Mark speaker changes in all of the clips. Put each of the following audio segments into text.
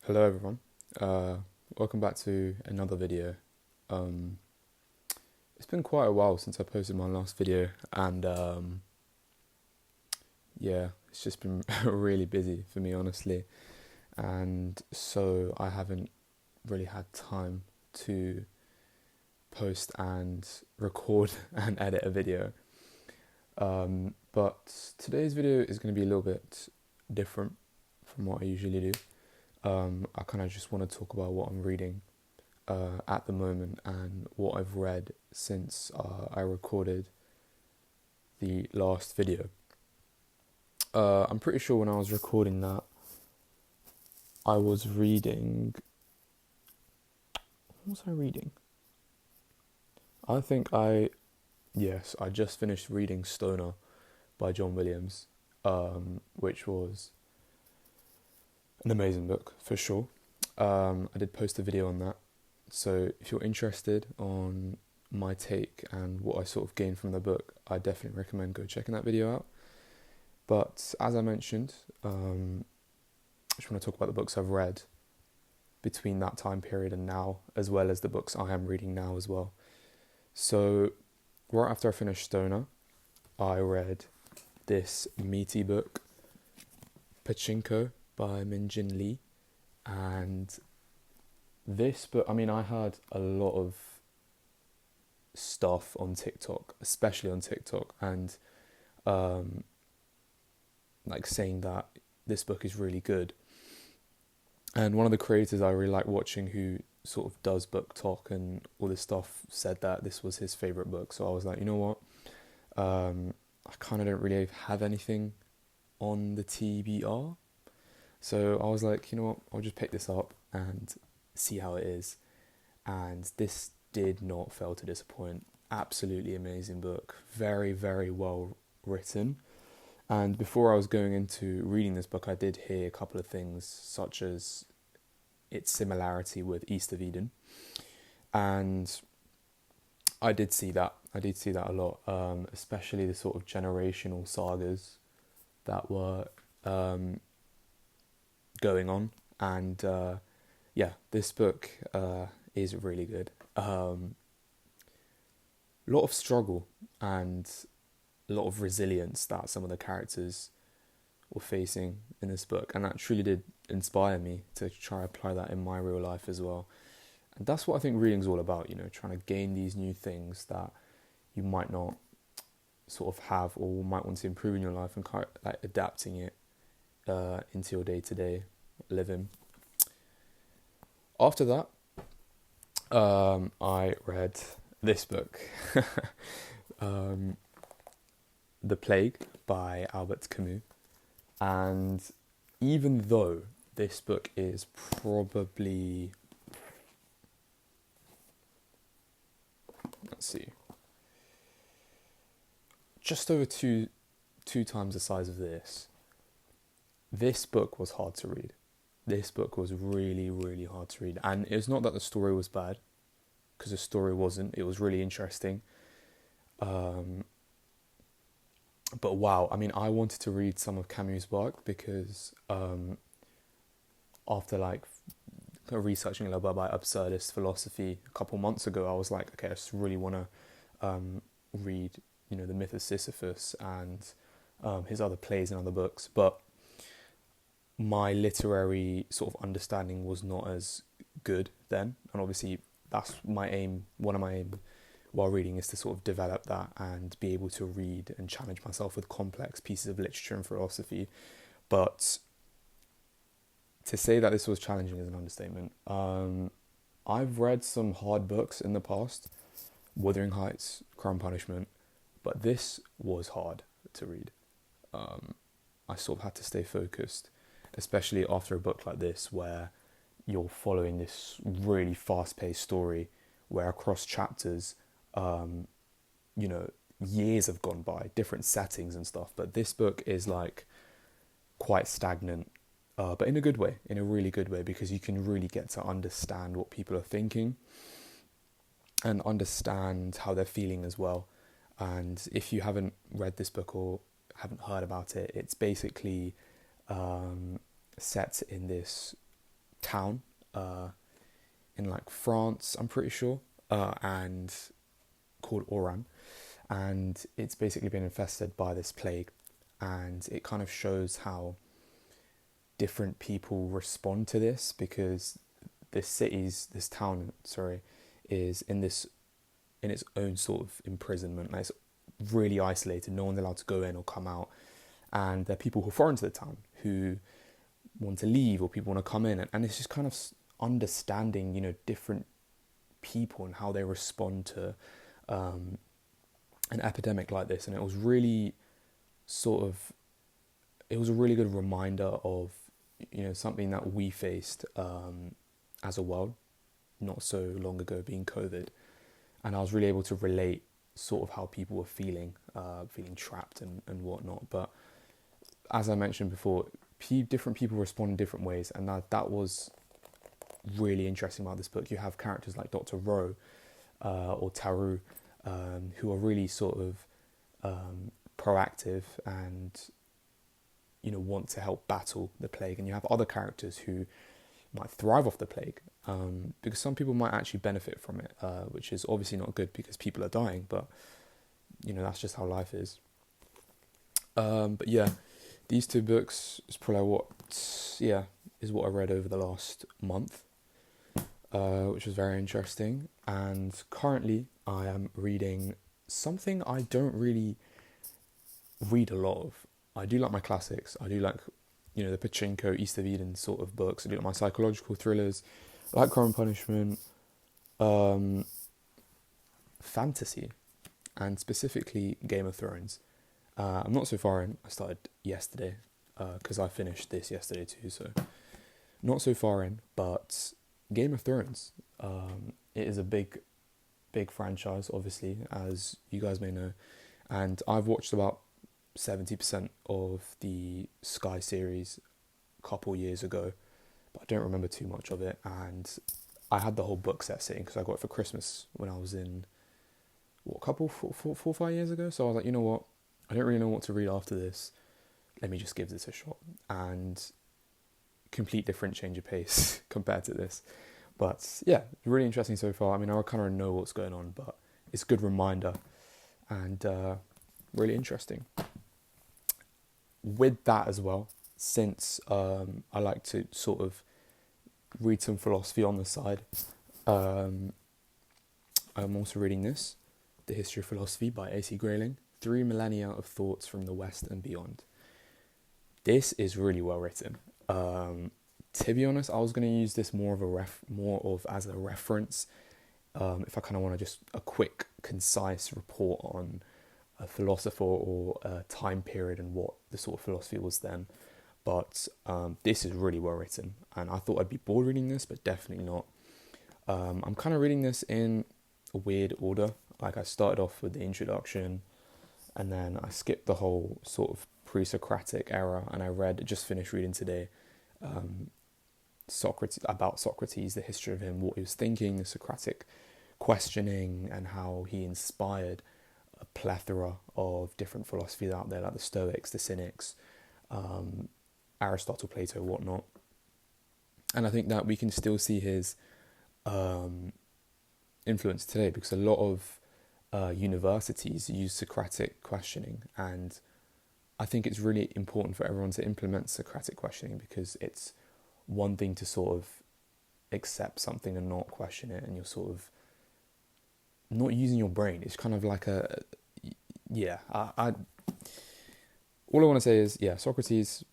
Speaker 1: Hello everyone, welcome back to another video. Um, it's been quite a while since I posted my last video and yeah, it's just been really busy for me honestly, and so I haven't really had time to post and record and edit a video. But today's video is going to be a little bit different from what I usually do. I kind of just want to talk about what I'm reading at the moment and what I've read since I recorded the last video. I'm pretty sure when I was recording that, I was reading... What was I reading? I just finished reading Stoner by John Williams, which was an amazing book for sure. I did post a video on that, so if you're interested on my take and what I sort of gained from the book, I definitely recommend go checking that video out. But as I mentioned, I just want to talk about the books I've read between that time period and now, as well as the books I am reading now as well. So right after I finished Stoner, I read this meaty book, Pachinko by Min Jin Lee. And this book, I heard a lot of stuff on TikTok, especially on TikTok, and saying that this book is really good. And one of the creators I really like watching, who sort of does book talk and all this stuff, said that this was his favourite book. So I was like, you know what? I kind of don't really have anything on the TBR. So I was like, you know what? I'll just pick this up and see how it is. And this did not fail to disappoint. Absolutely amazing book. Very, very well written. And before I was going into reading this book, I did hear a couple of things, such as its similarity with East of Eden. And I did see that. I did see that a lot, especially the sort of generational sagas that were going on. And this book is really good. A lot of struggle and a lot of resilience that some of the characters were facing in this book, and that truly did inspire me to try and apply that in my real life as well. And that's what I think reading's all about, trying to gain these new things that you might not sort of have or might want to improve in your life, and kind of like adapting it into your day-to-day living. After that, I read this book, The Plague by Albert Camus. And even though this book is probably, just over two times the size of this book was hard to read. This book was really, really hard to read. And it's not that the story was bad, because the story wasn't. It was really interesting. But wow, I wanted to read some of Camus' work because after researching a little bit about absurdist philosophy a couple months ago, I was like, okay, I just really want to read, The Myth of Sisyphus and his other plays and other books. But my literary sort of understanding was not as good then, and obviously that's my aim. One of my aims while reading is to sort of develop that and be able to read and challenge myself with complex pieces of literature and philosophy. But to say that this was challenging is an understatement. I've read some hard books in the past, Wuthering Heights, Crime Punishment, but this was hard to read. I sort of had to stay focused, especially after a book like this where you're following this really fast-paced story where across chapters, years have gone by, different settings and stuff, but this book is quite stagnant, but in a good way, in a really good way, because you can really get to understand what people are thinking and understand how they're feeling as well. And if you haven't read this book or haven't heard about it, it's basically set in this town in like France, I'm pretty sure, and called Oran, and it's basically been infested by this plague, and it kind of shows how different people respond to this, because this town, is in its own sort of imprisonment. Like, it's really isolated. No one's allowed to go in or come out, and there are people who are foreign to the town who want to leave, or people want to come in, and it's just kind of understanding, different people and how they respond to an epidemic like this. And it was really it was a really good reminder of something that we faced as a world not so long ago, being COVID. And I was really able to relate sort of how people were feeling trapped and whatnot. But as I mentioned before, different people respond in different ways, and that was really interesting about this book. You have characters like Dr. Rowe or Taru, who are really sort of proactive and want to help battle the plague, and you have other characters who might thrive off the plague, because some people might actually benefit from it, which is obviously not good because people are dying, but that's just how life is. But yeah, these two books is probably what I read over the last month, which was very interesting. And currently I am reading something I don't really read a lot of. I do like my classics. I do like, the Pachinko, East of Eden sort of books. I do like my psychological thrillers. I like Crime and Punishment, fantasy, and specifically Game of Thrones. I'm not so far in. I started yesterday, because I finished this yesterday too, so not so far in. But Game of Thrones, it is a big franchise, obviously, as you guys may know. And I've watched about 70% of the Sky series a couple years ago, but I don't remember too much of it. And I had the whole book set sitting because I got it for Christmas when I was in, 4 5 years ago. So I was like, you know what? I don't really know what to read after this. Let me just give this a shot. And complete different change of pace compared to this. But yeah, really interesting so far. I mean, I kind of know what's going on, but it's a good reminder and really interesting. With that as well, since I like to sort of read some philosophy on the side, I'm also reading this, The History of Philosophy by A.C. Grayling, 3 Millennia of Thoughts from the West and Beyond. This is really well written. To be honest, I was going to use this more of as a reference, if I kind of want to just a quick, concise report on a philosopher or a time period and what the sort of philosophy was then. But this is really well written, and I thought I'd be bored reading this, but definitely not. I'm kind of reading this in a weird order. Like, I started off with the introduction, and then I skipped the whole sort of pre-Socratic era, and I just finished reading today Socrates, the history of him, what he was thinking, the Socratic questioning, and how he inspired a plethora of different philosophies out there, like the Stoics, the Cynics, Aristotle, Plato, whatnot. And I think that we can still see his influence today, because a lot of universities use Socratic questioning, and I think it's really important for everyone to implement Socratic questioning, because it's one thing to sort of accept something and not question it, and you're sort of not using your brain. It's kind of like all I want to say is, Socrates,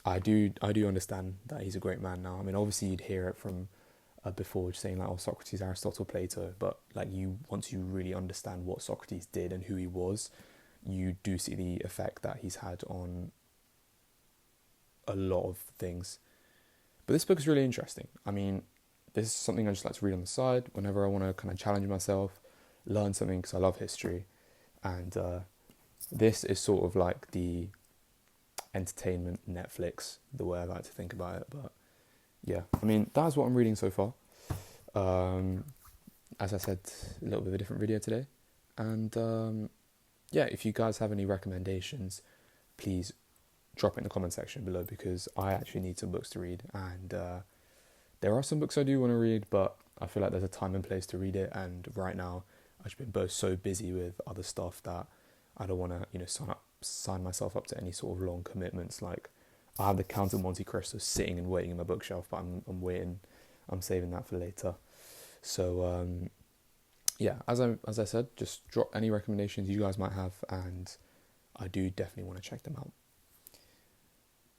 Speaker 1: I do understand that he's a great man now. I mean, obviously you'd hear it from before, just saying like, oh, Socrates, Aristotle, Plato, but like, once you really understand what Socrates did and who he was, you do see the effect that he's had on a lot of things. But this book is really interesting. I mean, this is something I just like to read on the side whenever I want to kind of challenge myself, learn something, because I love history. And this is sort of like the entertainment Netflix, the way I like to think about it. But yeah, I mean, that's what I'm reading so far. As I said, a little bit of a different video today. And if you guys have any recommendations, please drop it in the comment section below, because I actually need some books to read, and There are some books I do want to read, but I feel like there's a time and place to read it, and right now I've just been both so busy with other stuff that I don't want to, sign myself up to any sort of long commitments. Like, I have the Count of Monte Cristo sitting and waiting in my bookshelf, but I'm waiting, I'm saving that for later. So yeah, as I said, just drop any recommendations you guys might have, and I do definitely want to check them out.